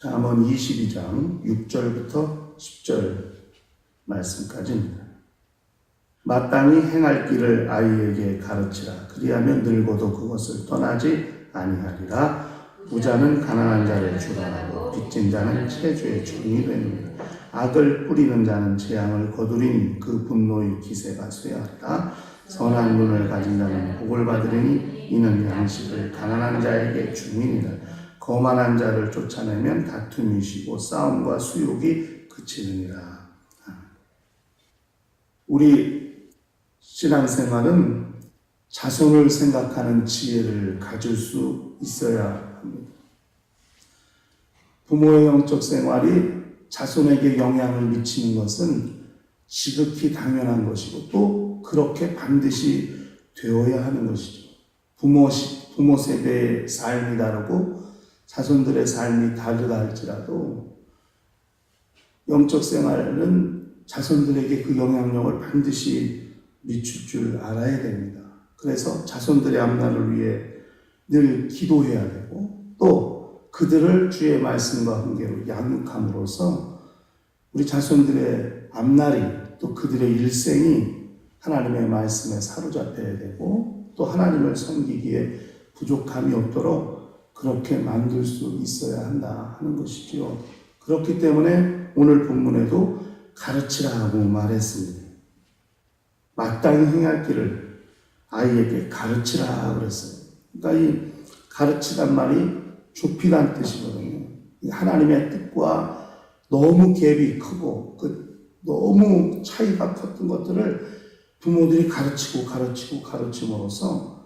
잠언 22장 6절부터 10절 말씀까지입니다. 마땅히 행할 길을 아이에게 가르치라. 그리하면 늙어도 그것을 떠나지 아니하리라. 부자는 가난한 자를 주관하고 빚진 자는 채주의 종이 되느니 악을 뿌리는 자는 재앙을 거두리니 그 분노의 기세가 쇠하리라. 선한 눈을 가진 자는 복을 받으리니 이는 양식을 가난한 자에게 주니라. 거만한 자를 쫓아내면 다툼이 쉬고 싸움과 수욕이 그치느니라. 우리 신앙생활은 자손을 생각하는 지혜를 가질 수 있어야 합니다. 부모의 영적 생활이 자손에게 영향을 미치는 것은 지극히 당연한 것이고 또 그렇게 반드시 되어야 하는 것이죠. 부모 세대의 삶이 다르고 자손들의 삶이 다르다 할지라도 영적 생활은 자손들에게 그 영향력을 반드시 미칠 줄 알아야 됩니다. 그래서 자손들의 앞날을 위해 늘 기도해야 되고 또 그들을 주의 말씀과 관계로 양육함으로써 우리 자손들의 앞날이 또 그들의 일생이 하나님의 말씀에 사로잡혀야 되고 또 하나님을 섬기기에 부족함이 없도록 그렇게 만들 수 있어야 한다 하는 것이지요. 그렇기 때문에 오늘 본문에도 가르치라 하고 말했습니다. 마땅히 행할 길을 아이에게 가르치라 그랬어요. 그러니까 이 가르치란 말이 좁히란 뜻이거든요. 하나님의 뜻과 너무 갭이 크고 너무 차이가 컸던 것들을 부모들이 가르침으로써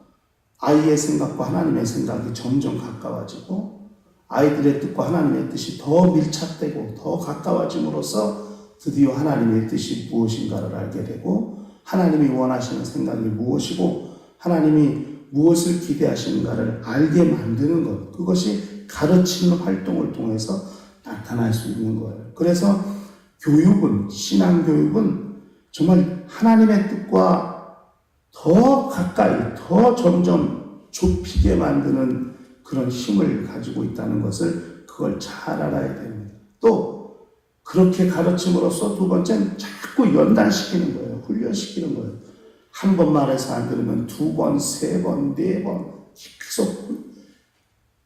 아이의 생각과 하나님의 생각이 점점 가까워지고 아이들의 뜻과 하나님의 뜻이 더 밀착되고 더 가까워짐으로써 드디어 하나님의 뜻이 무엇인가를 알게 되고 하나님이 원하시는 생각이 무엇이고 하나님이 무엇을 기대하시는가를 알게 만드는 것, 그것이 가르치는 활동을 통해서 나타날 수 있는 거예요. 그래서 교육은, 신앙교육은 정말 하나님의 뜻과 더 가까이, 더 점점 좁히게 만드는 그런 힘을 가지고 있다는 것을 그걸 잘 알아야 됩니다. 또 그렇게 가르침으로써 두 번째는 자꾸 연단시키는 거예요. 훈련시키는 거예요. 한 번 말해서 안 들으면 두 번, 세 번, 네 번 계속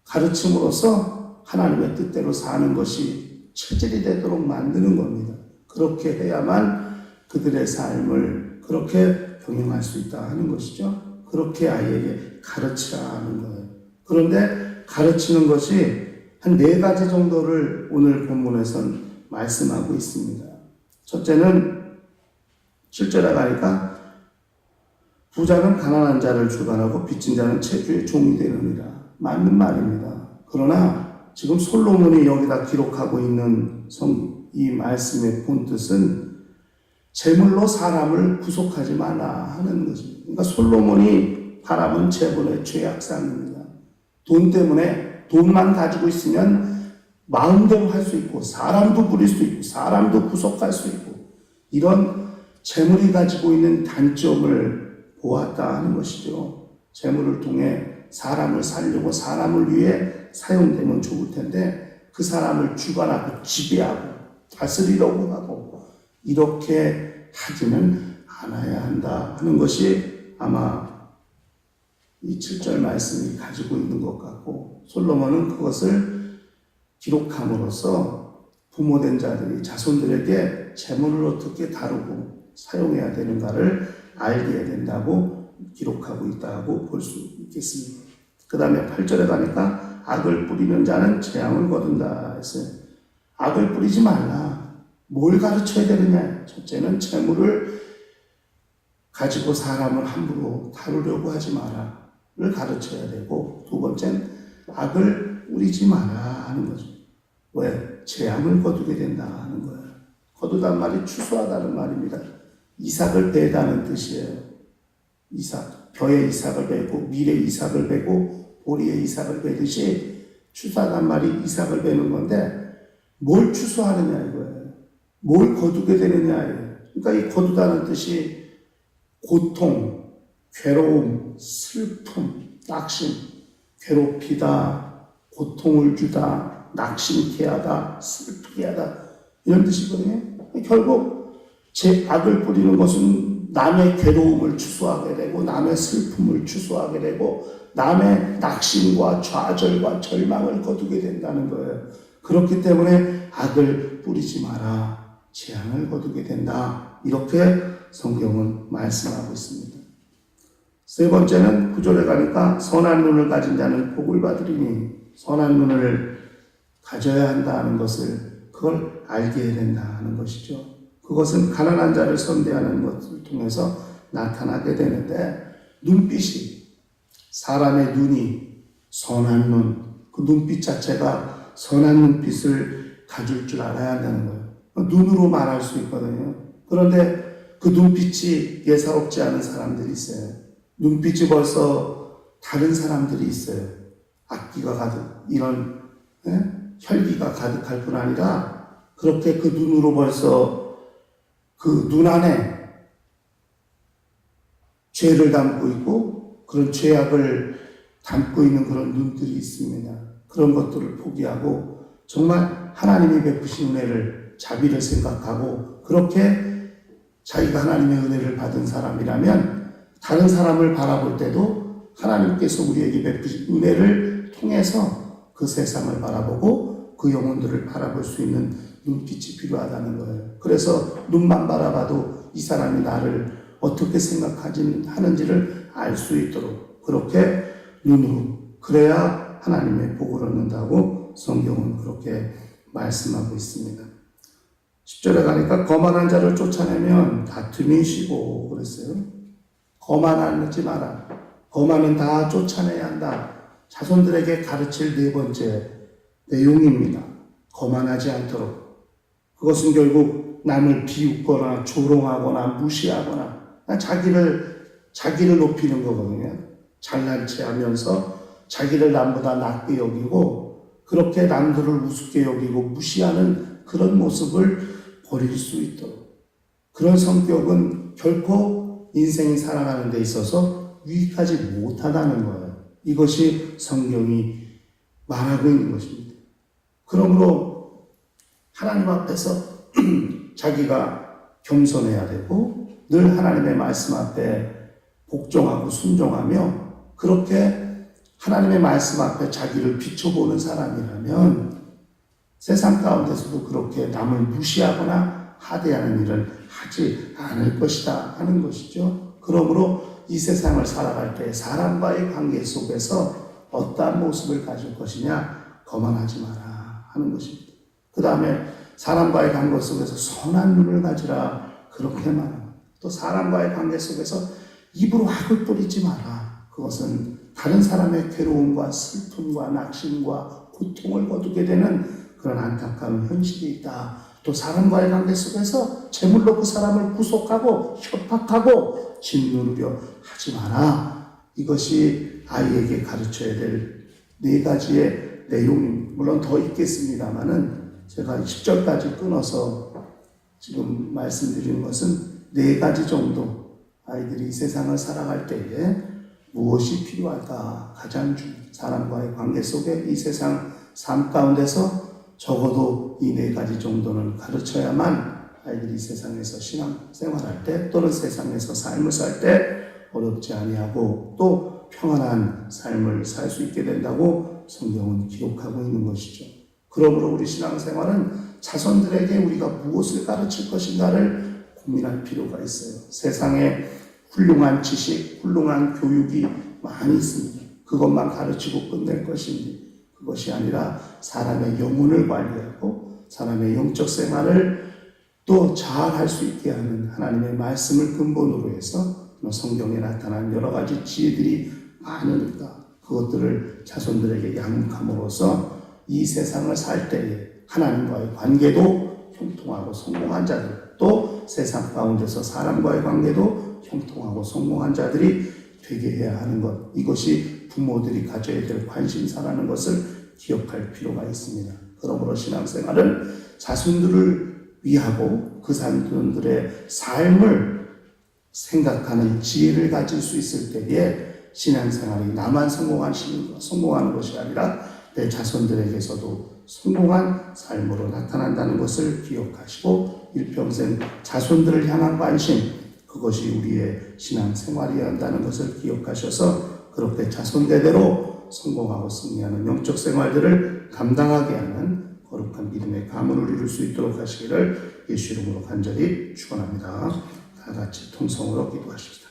가르침으로써 하나님의 뜻대로 사는 것이 체질이 되도록 만드는 겁니다. 그렇게 해야만 그들의 삶을 그렇게 경영할 수 있다 하는 것이죠. 그렇게 아이에게 가르치라 하는 거예요. 그런데 가르치는 것이 한 4가지 정도를 오늘 본문에선 말씀하고 있습니다. 첫째는 7절에 가니까 부자는 가난한 자를 주관하고 빚진 자는 채주의 종이 되느니라. 맞는 말입니다. 그러나 지금 솔로몬이 여기다 기록하고 있는 이 말씀의 본뜻은 재물로 사람을 구속하지 마라 하는 것입니다. 그러니까 솔로몬이 바라본 재물의 죄악상입니다. 돈 때문에 돈만 가지고 있으면 마음대로 할 수 있고 사람도 부릴 수 있고 사람도 구속할 수 있고 이런 재물이 가지고 있는 단점을 보았다 하는 것이죠. 재물을 통해 사람을 살리고 사람을 위해 사용되면 좋을 텐데 그 사람을 주관하고 지배하고 다스리려고 하고 이렇게 하지는 않아야 한다 하는 것이 아마 이 7절 말씀이 가지고 있는 것 같고 솔로몬은 그것을 기록함으로써 부모된 자들이 자손들에게 재물을 어떻게 다루고 사용해야 되는가를 알게 된다고 기록하고 있다고 볼 수 있겠습니다. 그 다음에 8절에 가니까 악을 뿌리는 자는 재앙을 거둔다 했어요. 악을 뿌리지 말라. 뭘 가르쳐야 되느냐? 첫째는 재물을 가지고 사람을 함부로 다루려고 하지 마라를 가르쳐야 되고 두 번째는 악을 뿌리지 마라 하는 거죠. 왜? 재앙을 거두게 된다 하는 거예요. 거두단 말이 추수하다는 말입니다. 이삭을 베다는 뜻이에요. 이삭, 벼에 이삭을 베고 밀에 이삭을 베고 보리에 이삭을 베듯이 추수하단 말이 이삭을 베는 건데 뭘 추수하느냐 이거예요. 뭘 거두게 되느냐예요. 그러니까 이 거두다는 뜻이 고통, 괴로움, 슬픔, 낙심, 괴롭히다, 고통을 주다, 낙심케 하다, 슬프게 하다 이런 뜻이거든요. 결국 제 악을 뿌리는 것은 남의 괴로움을 추수하게 되고 남의 슬픔을 추수하게 되고 남의 낙심과 좌절과 절망을 거두게 된다는 거예요. 그렇기 때문에 악을 뿌리지 마라. 재앙을 거두게 된다. 이렇게 성경은 말씀하고 있습니다. 세 번째는 9절에 가니까 선한 눈을 가진 자는 복을 받으리니 선한 눈을 가져야 한다는 것을 그걸 알게 해야 된다 하는 것이죠. 그것은 가난한 자를 선대하는 것을 통해서 나타나게 되는데 눈빛이 사람의 눈이 선한 눈, 그 눈빛 자체가 선한 눈빛을 가질 줄 알아야 한다는 거예요. 눈으로 말할 수 있거든요. 그런데 그 눈빛이 예사롭지 않은 사람들이 있어요. 눈빛이 벌써 다른 사람들이 있어요. 악기가 가득, 이런 혈기가 가득할 뿐 아니라 그렇게 그 눈으로 벌써 그 눈 안에 죄를 담고 있고 그런 죄악을 담고 있는 그런 눈들이 있습니다. 그런 것들을 포기하고 정말 하나님이 베푸신 은혜를 자비를 생각하고 그렇게 자기가 하나님의 은혜를 받은 사람이라면 다른 사람을 바라볼 때도 하나님께서 우리에게 베푸신 은혜를 통해서 그 세상을 바라보고 그 영혼들을 바라볼 수 있는 눈빛이 필요하다는 거예요. 그래서 눈만 바라봐도 이 사람이 나를 어떻게 생각하는지를 알 수 있도록 그렇게 눈으로 그래야 하나님의 복을 얻는다고 성경은 그렇게 말씀하고 있습니다. 10절에 가니까 거만한 자를 쫓아내면 다툼이 쉬고 그랬어요. 거만하지 마라. 거만은 다 쫓아내야 한다. 자손들에게 가르칠 네 번째 내용입니다. 거만하지 않도록. 그것은 결국 남을 비웃거나 조롱하거나 무시하거나 자기를 높이는 거거든요. 잘난 체 하면서 자기를 남보다 낮게 여기고 그렇게 남들을 우습게 여기고 무시하는 그런 모습을 버릴 수 있도록. 그런 성격은 결코 인생이 살아가는 데 있어서 유익하지 못하다는 거예요. 이것이 성경이 말하고 있는 것입니다. 그러므로 하나님 앞에서 자기가 겸손해야 되고 늘 하나님의 말씀 앞에 복종하고 순종하며 그렇게 하나님의 말씀 앞에 자기를 비춰보는 사람이라면 세상 가운데서도 그렇게 남을 무시하거나 하대하는 일을 하지 않을 것이다 하는 것이죠. 그러므로 이 세상을 살아갈 때 사람과의 관계 속에서 어떠한 모습을 가질 것이냐 거만하지 마라 하는 것입니다. 그 다음에 사람과의 관계 속에서 선한 눈을 가지라 그렇게 말합니다. 또 사람과의 관계 속에서 입으로 악을 뿌리지 마라. 그것은 다른 사람의 괴로움과 슬픔과 낙심과 고통을 거두게 되는 그런 안타까운 현실이 있다. 또 사람과의 관계 속에서 제물로 그 사람을 구속하고 협박하고 짓누르려 하지 마라. 이것이 아이에게 가르쳐야 될 네 가지의 내용입니다. 물론 더 있겠습니다만은 제가 10절까지 끊어서 지금 말씀드리는 것은 네 가지 정도 아이들이 세상을 살아갈 때에 무엇이 필요할까 가장 사람과의 관계 속에 이 세상 삶 가운데서 적어도 이 네 가지 정도는 가르쳐야만 아이들이 세상에서 신앙 생활할 때 또는 세상에서 삶을 살 때 어렵지 아니하고 또 평안한 삶을 살 수 있게 된다고 성경은 기록하고 있는 것이죠. 그러므로 우리 신앙생활은 자손들에게 우리가 무엇을 가르칠 것인가를 고민할 필요가 있어요. 세상에 훌륭한 지식, 훌륭한 교육이 많이 있습니다. 그것만 가르치고 끝낼 것인지 그것이 아니라 사람의 영혼을 관리하고 사람의 영적 생활을 또 잘 할 수 있게 하는 하나님의 말씀을 근본으로 해서 성경에 나타난 여러 가지 지혜들이 많으니까 그것들을 자손들에게 양육함으로써 이 세상을 살 때에 하나님과의 관계도 형통하고 성공한 자들 또 세상 가운데서 사람과의 관계도 형통하고 성공한 자들이 되게 해야 하는 것 이것이 부모들이 가져야 될 관심사라는 것을 기억할 필요가 있습니다. 그러므로 신앙생활은 자손들을 위하고 그 사람들의 삶을 생각하는 지혜를 가질 수 있을 때에 신앙생활이 나만 성공하는 것이 아니라 내 자손들에게서도 성공한 삶으로 나타난다는 것을 기억하시고 일평생 자손들을 향한 관심, 그것이 우리의 신앙 생활이어야 한다는 것을 기억하셔서 그렇게 자손대대로 성공하고 승리하는 영적 생활들을 감당하게 하는 거룩한 믿음의 가문을 이룰 수 있도록 하시기를 예수 이름으로 간절히 축원합니다. 다 같이 통성으로 기도하십시다.